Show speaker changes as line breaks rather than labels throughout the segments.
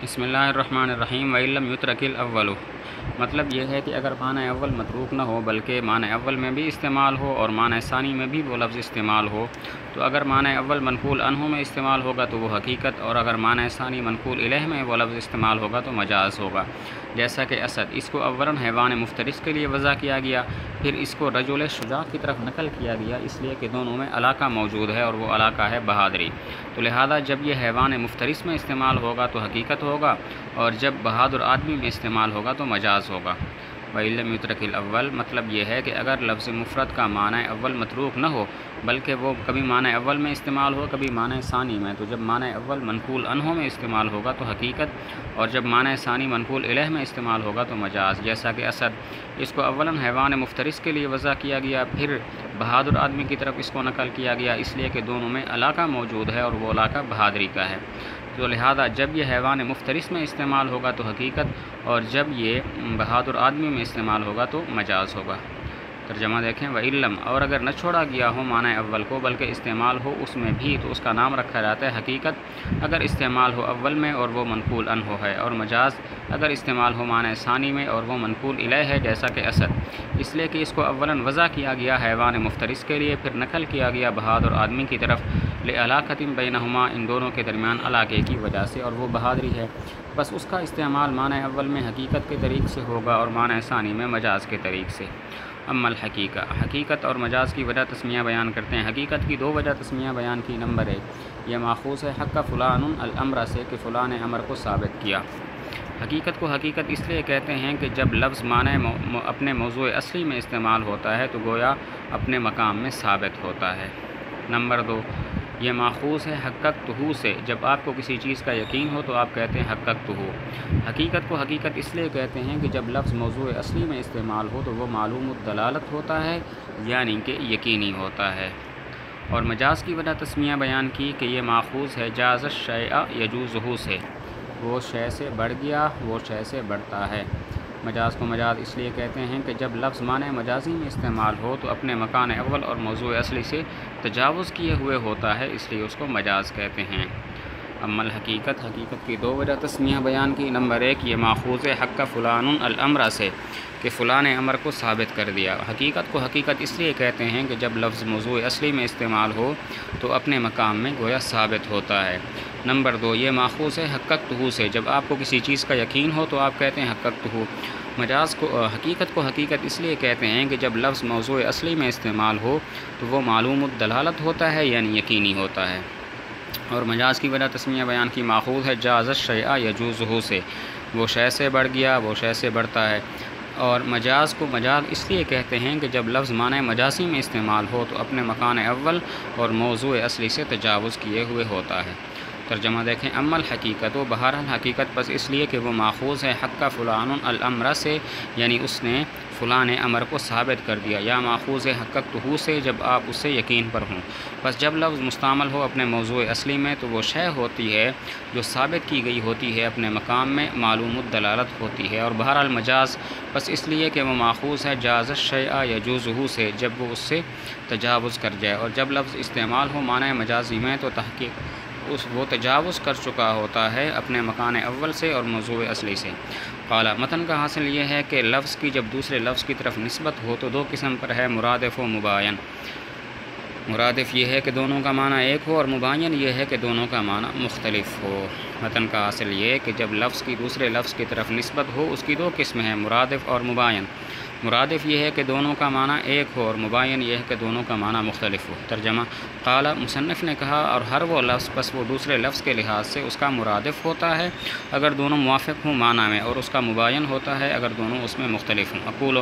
بسم اللہ الرحمن الرحیم وَإِلَّمْ يُتْرَكِ الْأَوَّلُ مطلب یہ ہے کہ اگر معنی اول متروک نہ ہو بلکہ معنی اول میں بھی استعمال ہو اور معنی ثانی میں بھی وہ لفظ استعمال ہو تو اگر معنی اول منقول عنہ میں استعمال ہوگا تو وہ حقیقت، اور اگر معنی ثانی منقول الیہ میں وہ لفظ استعمال ہوگا تو مجاز ہوگا۔ جیسا کہ اسد، اس کو اولاً حیوان مفترس کے لیے وضع کیا گیا، پھر اس کو رجل شجاع کی طرف نقل کیا گیا، اس لیے کہ دونوں میں علاقہ موجود ہے اور وہ علاقہ ہے بہادری، تو لہذا جب یہ حیوان مفترس میں استعمال ہوگا تو حقیقت ہوگا، اور جب بہادر آدمی میں استعمال ہوگا تو مجاز ہوگا۔ وَإِلَّمْ يُتْرَكِ الْأَوَّلُ مطلب یہ ہے کہ اگر لفظ مفرد کا معنی اول متروک نہ ہو بلکہ وہ کبھی معنی اول میں استعمال ہو کبھی معنی ثانی میں، تو جب معنی اول منقول عنہ میں استعمال ہوگا تو حقیقت، اور جب معنی ثانی منقول الیہ میں استعمال ہوگا تو مجاز۔ جیسا کہ اسد، اس کو اولاً حیوان مفترس کے لیے وضع کیا گیا، پھر بہادر آدمی کی طرف اس کو نقل کیا گیا، اس لیے کہ دونوں میں علاقہ موجود ہے اور وہ علاقہ بہادری کا ہے، تو لہذا جب یہ حیوان مفترس میں استعمال ہوگا تو حقیقت، اور جب یہ بہادر آدمی میں استعمال ہوگا تو مجاز ہوگا۔ ترجمہ دیکھیں، وَإِلَّمْ اور اگر نہ چھوڑا گیا ہو معنی اول کو بلکہ استعمال ہو اس میں بھی تو اس کا نام رکھا جاتا ہے حقیقت اگر استعمال ہو اول میں اور وہ منقول عنہ ہے، اور مجاز اگر استعمال ہو معنی ثانی میں اور وہ منقول الیہ ہے، جیسا کہ اسد، اس لیے کہ اس کو اولاً وضع کیا گیا حیوان مفترس کے لیے، پھر نقل کیا گیا بہادر آدمی کی طرف، لعلاقۃ بینہما ان دونوں کے درمیان علاقے کی وجہ سے، اور وہ بہادری ہے، بس اس کا استعمال معنی اول میں حقیقت کے طریق سے ہوگا اور معنی ثانی میں مجاز کے طریق سے۔ اما الحقیقہ، حقیقت اور مجاز کی وجہ تسمیہ بیان کرتے ہیں۔ حقیقت کی دو وجہ تسمیہ بیان کی۔ نمبر 1، یہ ماخوذ ہے حق فلان الامر سے کہ فلاں نے امر کو ثابت کیا۔ حقیقت کو حقیقت اس لیے کہتے ہیں کہ جب لفظ معنی اپنے موضوع اصلی میں استعمال ہوتا ہے تو گویا اپنے مقام میں ثابت ہوتا ہے۔ نمبر 2، یہ ماخوذ ہے حققتہ سے، جب آپ کو کسی چیز کا یقین ہو تو آپ کہتے ہیں حققتہ۔ حقیقت کو حقیقت اس لیے کہتے ہیں کہ جب لفظ موضوع اصلی میں استعمال ہو تو وہ معلوم الدلالت ہوتا ہے، یعنی کہ یقینی ہوتا ہے۔ اور مجاز کی وجہ تسمیہ بیان کی کہ یہ ماخوذ ہے جاز الشیء یجوزہ سے، وہ شے سے بڑھ گیا، وہ شے سے بڑھتا ہے۔ مجاز کو مجاز اس لیے کہتے ہیں کہ جب لفظ معنی مجازی میں استعمال ہو تو اپنے مکان اول اور موضوع اصلی سے تجاوز کیے ہوئے ہوتا ہے، اس لیے اس کو مجاز کہتے ہیں۔ اما الحقیقت، حقیقت کی دو وجہ تسمیہ بیان کی۔ نمبر 1، یہ ماخوذ ہے حق فلان الامر سے کہ فلاں نے امر کو ثابت کر دیا۔ حقیقت کو حقیقت اس لیے کہتے ہیں کہ جب لفظ موضوع اصلی میں استعمال ہو تو اپنے مقام میں گویا ثابت ہوتا ہے۔ نمبر 2، یہ ماخوذ ہے حققتہ سے، جب آپ کو کسی چیز کا یقین ہو تو آپ کہتے ہیں حققتہ۔ مجاز کو حقیقت کو حقیقت اس لیے کہتے ہیں کہ جب لفظ موضوع اصلی میں استعمال ہو تو وہ معلوم الدلالت ہوتا ہے، یعنی یقینی ہوتا ہے۔ اور مجاز کی وجہ تسمیہ بیان کی ماخوذ ہے جاز الشیء یجوزہ سے، وہ شے سے بڑھ گیا، وہ شے سے بڑھتا ہے۔ اور مجاز کو مجاز اس لیے کہتے ہیں کہ جب لفظ معنی مجازی میں استعمال ہو تو اپنے مکان اول اور موضوع اصلی سے تجاوز کیے ہوئے ہوتا ہے۔ ترجمہ دیکھیں، اما الحقیقت، و بہرحال حقیقت بس اس لیے کہ وہ ماخوذ ہے حق فلان الامر سے، یعنی اس نے فلاں نے امر کو ثابت کر دیا، یا ماخوذ ہے حققتہ سے جب آپ اس سے یقین پر ہوں۔ بس جب لفظ مستعمل ہو اپنے موضوع اصلی میں تو وہ شے ہوتی ہے جو ثابت کی گئی ہوتی ہے، اپنے مقام میں معلوم الدلالت ہوتی ہے۔ اور بہرحال مجاز بس اس لیے کہ وہ ماخوذ ہے جاز الشیء یجوزہ سے جب وہ اس سے تجاوز کر جائے، اور جب لفظ استعمال ہو معنی مجازی میں تو تحقیق وہ تجاوز کر چکا ہوتا ہے اپنے مکان اول سے اور موضوع اصلی سے۔ قال، متن کا حاصل یہ ہے کہ لفظ کی جب دوسرے لفظ کی طرف نسبت ہو تو دو قسم پر ہے، مرادف و مباین۔ مرادف یہ ہے کہ دونوں کا معنی ایک ہو، اور مباین یہ ہے کہ دونوں کا معنی مختلف ہو۔ متن کا حاصل یہ ہے کہ جب لفظ کی دوسرے لفظ کی طرف نسبت ہو اس کی دو قسمیں ہیں، مرادف اور مباین۔ مرادف یہ ہے کہ دونوں کا معنی ایک ہو، اور مباین یہ ہے کہ دونوں کا معنی مختلف ہو۔ ترجمہ، قال، مصنف نے کہا، اور ہر وہ لفظ پس وہ دوسرے لفظ کے لحاظ سے اس کا مرادف ہوتا ہے اگر دونوں موافق ہوں معنی میں، اور اس کا مباین ہوتا ہے اگر دونوں اس میں مختلف ہوں۔ اقول،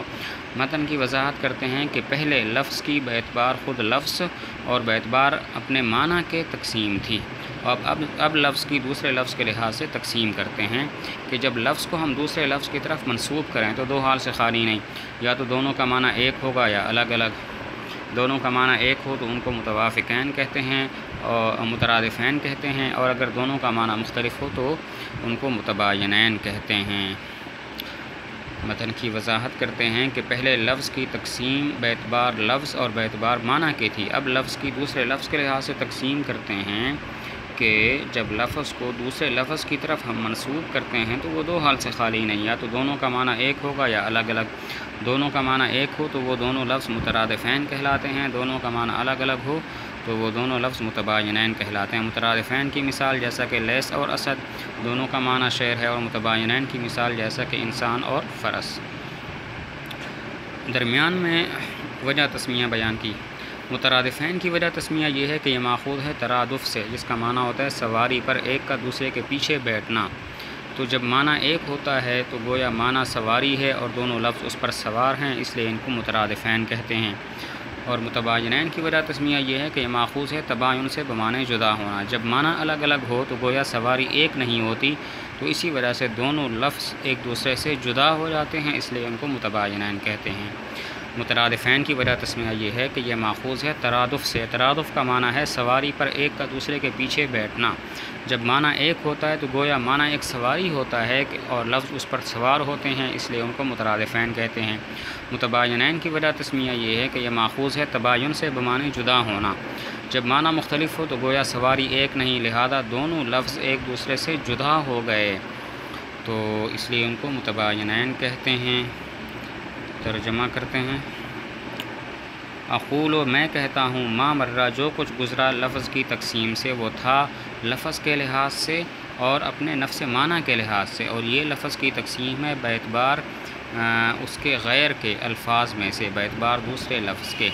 متن کی وضاحت کرتے ہیں کہ پہلے لفظ کی باعتبار خود لفظ اور باعتبار اپنے معنی کے تقسیم تھی، اور اب لفظ کی دوسرے لفظ کے لحاظ سے تقسیم کرتے ہیں کہ جب لفظ کو ہم دوسرے لفظ کی طرف منسوب کریں تو دو حال سے خالی نہیں، یا تو دونوں کا معنی ایک ہوگا یا الگ الگ۔ دونوں کا معنی ایک ہو تو ان کو متوافقین کہتے ہیں اور مترادفین کہتے ہیں، اور اگر دونوں کا معنی مختلف ہو تو ان کو متباینین کہتے ہیں۔ متن کی وضاحت کرتے ہیں کہ پہلے لفظ کی تقسیم باعتبار لفظ اور باعتبار معنی کی تھی، اب لفظ کی دوسرے لفظ کے لحاظ سے تقسیم کرتے ہیں کہ جب لفظ کو دوسرے لفظ کی طرف ہم منسوب کرتے ہیں تو وہ دو حال سے خالی نہیں، یا تو دونوں کا معنی ایک ہوگا یا الگ الگ۔ دونوں کا معنی ایک ہو تو وہ دونوں لفظ مترادفین کہلاتے ہیں، دونوں کا معنی الگ الگ ہو تو وہ دونوں لفظ متباینین کہلاتے ہیں۔ مترادفین کی مثال جیسا کہ لیس اور اسد، دونوں کا معنی شیر ہے، اور متباینین کی مثال جیسا کہ انسان اور فرس۔ درمیان میں وجہ تسمیہ بیان کی۔ مترادفین کی وجہ تسمیہ یہ ہے کہ یہ ماخوذ ہے ترادف سے، جس کا معنی ہوتا ہے سواری پر ایک کا دوسرے کے پیچھے بیٹھنا۔ تو جب معنی ایک ہوتا ہے تو گویا معنی سواری ہے اور دونوں لفظ اس پر سوار ہیں، اس لیے ان کو مترادفین کہتے ہیں۔ اور متباینین کی وجہ تسمیہ یہ ہے کہ یہ ماخوذ ہے تباین سے بمعنی جدا ہونا۔ جب معنی الگ الگ ہو تو گویا سواری ایک نہیں ہوتی، تو اسی وجہ سے دونوں لفظ ایک دوسرے سے جدا ہو جاتے ہیں، اس لیے ان کو متباینین کہتے ہیں۔ مترادفین کی وجہ تسمیہ یہ ہے کہ یہ ماخوذ ہے ترادف سے۔ ترادف کا معنی ہے سواری پر ایک کا دوسرے کے پیچھے بیٹھنا۔ جب معنی ایک ہوتا ہے تو گویا معنی ایک سواری ہوتا ہے اور لفظ اس پر سوار ہوتے ہیں، اس لیے ان کو مترادفین کہتے ہیں۔ متباینین کی وجہ تسمیہ یہ ہے کہ یہ ماخوذ ہے تباین سے بمعنی جدا ہونا۔ جب معنی مختلف ہو تو گویا سواری ایک نہیں، لہذا دونوں لفظ ایک دوسرے سے جدا ہو گئے، تو اس لیے ان کو متباینین کہتے ہیں۔ ترجمہ کرتے ہیں۔ اقول، میں کہتا ہوں، ما مرہ، جو کچھ گزرا لفظ کی تقسیم سے، وہ تھا لفظ کے لحاظ سے اور اپنے نفس معنی کے لحاظ سے، اور یہ لفظ کی تقسیم ہے باعتبار اس کے غیر کے الفاظ میں سے، باعتبار دوسرے لفظ کے۔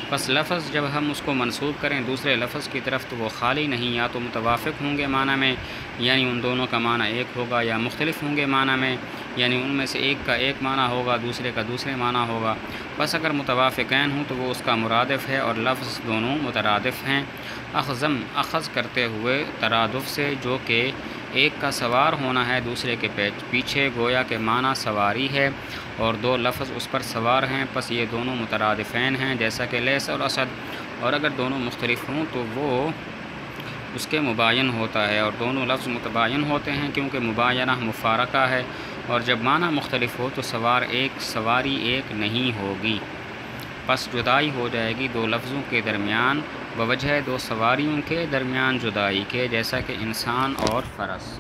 پس لفظ جب ہم اس کو منسوب کریں دوسرے لفظ کی طرف تو وہ خالی نہیں، یا تو متوافق ہوں گے معنی میں، یعنی ان دونوں کا معنی ایک ہوگا، یا مختلف ہوں گے معنی میں، یعنی ان میں سے ایک کا ایک معنی ہوگا، دوسرے کا دوسرے معنی ہوگا۔ بس اگر متوافقین ہوں تو وہ اس کا مرادف ہے، اور لفظ دونوں مترادف ہیں۔ اخذ کرتے ہوئے ترادف سے، جو کہ ایک کا سوار ہونا ہے دوسرے کے پیچھے، گویا کہ معنی سواری ہے اور دو لفظ اس پر سوار ہیں، پس یہ دونوں مترادفین ہیں، جیسا کہ لیس اور اسد۔ اور اگر دونوں مختلف ہوں تو وہ اس کے مباین ہوتا ہے، اور دونوں لفظ متباین ہوتے ہیں، کیونکہ مباینہ مفارقہ ہے، اور جب معنی مختلف ہو تو سواری ایک نہیں ہوگی، پس جدائی ہو جائے گی دو لفظوں کے درمیان بوجہ دو سواریوں کے درمیان جدائی کے، جیسا کہ انسان اور فرس۔